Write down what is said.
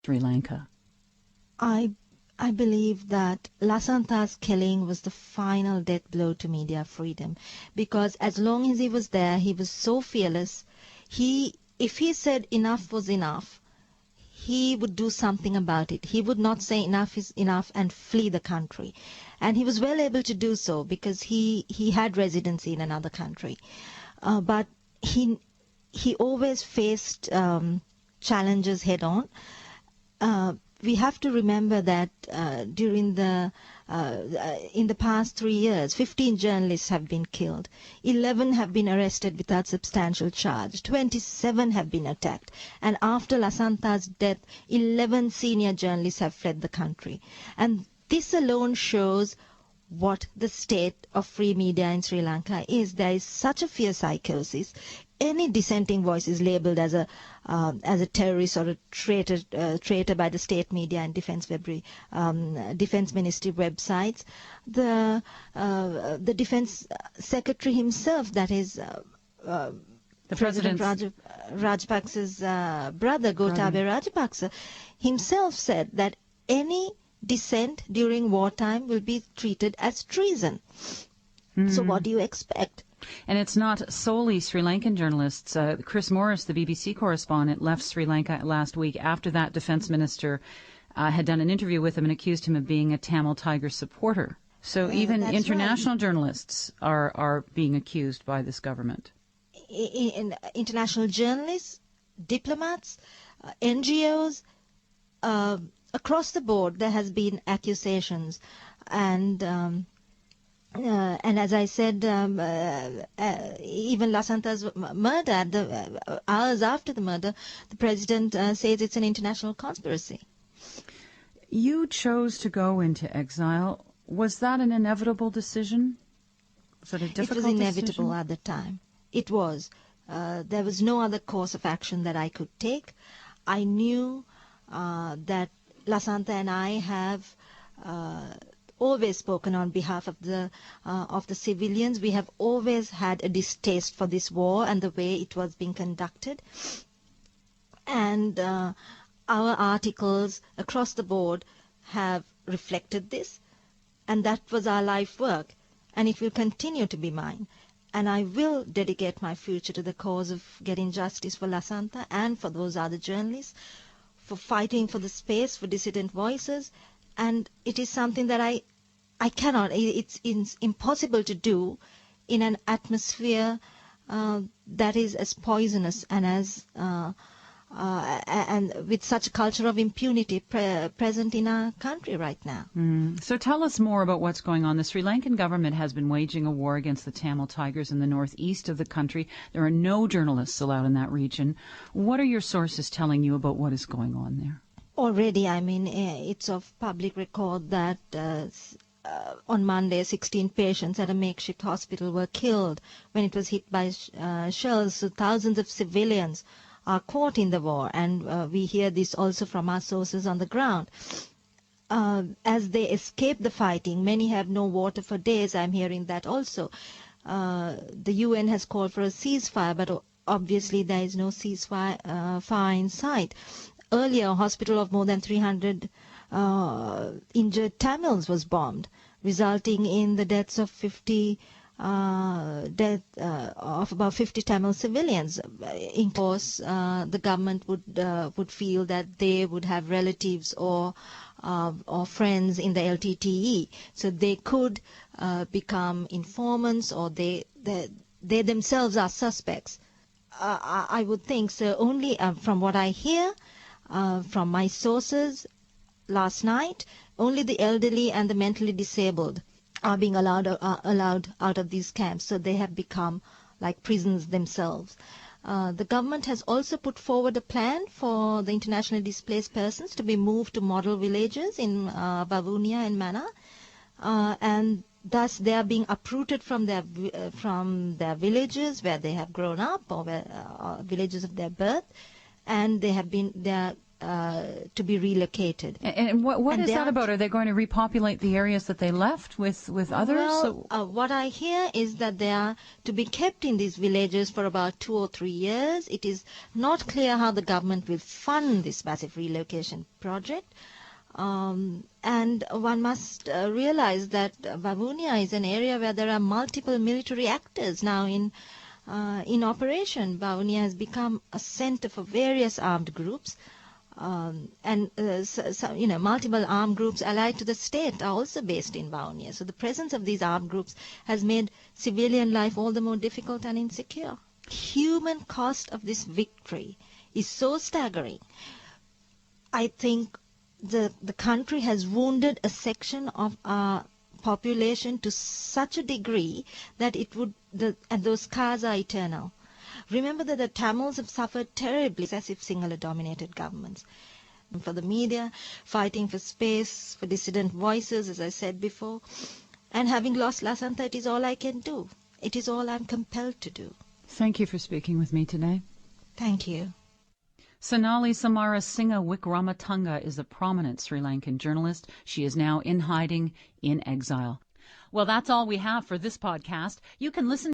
Sri Lanka? I believe that Lasantha's killing was the final death blow to media freedom, because as long as he was there, he was so fearless. If he said enough was enough, he would do something about it. He would not say enough is enough and flee the country. And he was well able to do so because he had residency in another country. But he always faced challenges head on. We have to remember that in the past 3 years, 15 journalists have been killed. 11 have been arrested without substantial charge. 27 have been attacked. And after Lasantha's death, 11 senior journalists have fled the country. And this alone shows what the state of free media in Sri Lanka is. There is such a fear psychosis. Any dissenting voice is labelled as a terrorist or a traitor by the state media and defence ministry websites. The defence secretary himself, that is The President president's Rajapaksa's brother, Gotabaya Rajapaksa, himself said that any dissent during wartime will be treated as treason. So what do you expect? And it's not solely Sri Lankan journalists. Chris Morris, the BBC correspondent, left Sri Lanka last week after that defense minister had done an interview with him and accused him of being a Tamil Tiger supporter. So even international journalists are being accused by this government. International journalists, diplomats, NGOs, across the board there has been accusations. And as I said, even Lasantha's murder, hours after the murder, the president says it's an international conspiracy. You chose to go into exile. Was that an inevitable decision? Was it a difficult decision? It was inevitable at the time. It was. There was no other course of action that I could take. I knew that Lasantha and I have always spoken on behalf of the civilians. We have always had a distaste for this war and the way it was being conducted. And our articles across the board have reflected this. And that was our life work. And it will continue to be mine. And I will dedicate my future to the cause of getting justice for Lasantha and for those other journalists, for fighting for the space for dissident voices. And it is something that I cannot, it's impossible to do in an atmosphere that is as poisonous and as and with such a culture of impunity present in our country right now. So tell us more about what's going on. The Sri Lankan government has been waging a war against the Tamil Tigers in the northeast of the country. There are no journalists allowed in that region. What are your sources telling you about what is going on there? Already, I mean, it's of public record that on Monday, 16 patients at a makeshift hospital were killed when it was hit by shells. So thousands of civilians are caught in the war, and we hear this also from our sources on the ground. As they escape the fighting, many have no water for days. I'm hearing that also. The UN has called for a ceasefire, but obviously there is no ceasefire in sight. Earlier, a hospital of more than 300 injured Tamils was bombed, resulting in the deaths of about 50 Tamil civilians. In course, the government would feel that they would have relatives or friends in the LTTE, so they could become informants, or they themselves are suspects. I would think so. Only from what I hear from my sources last night, only the elderly and the mentally disabled are being allowed out of these camps, so they have become like prisons themselves. The government has also put forward a plan for the internationally displaced persons to be moved to model villages in Bavunia and Mana, and thus they are being uprooted from their villages where they have grown up, or villages of their birth, and they are to be relocated. And what is that about? Are they going to repopulate the areas that they left with others? Well, what I hear is that they are to be kept in these villages for about 2 or 3 years. It is not clear how the government will fund this massive relocation project. And one must realize that Vavuniya is an area where there are multiple military actors now in operation. Vavuniya has become a center for various armed groups. Multiple armed groups allied to the state are also based in Vavuniya. So the presence of these armed groups has made civilian life all the more difficult and insecure. Human cost of this victory is so staggering. I think the country has wounded a section of our population to such a degree that and those scars are eternal. Remember that the Tamils have suffered terribly successive Sinhala-dominated governments. For the media, fighting for space, for dissident voices, as I said before, and having lost Lasantha, it is all I can do. It is all I'm compelled to do. Thank you for speaking with me today. Thank you. Sonali Samarasinghe Wickrematunge is a prominent Sri Lankan journalist. She is now in hiding in exile. Well, that's all we have for this podcast. You can listen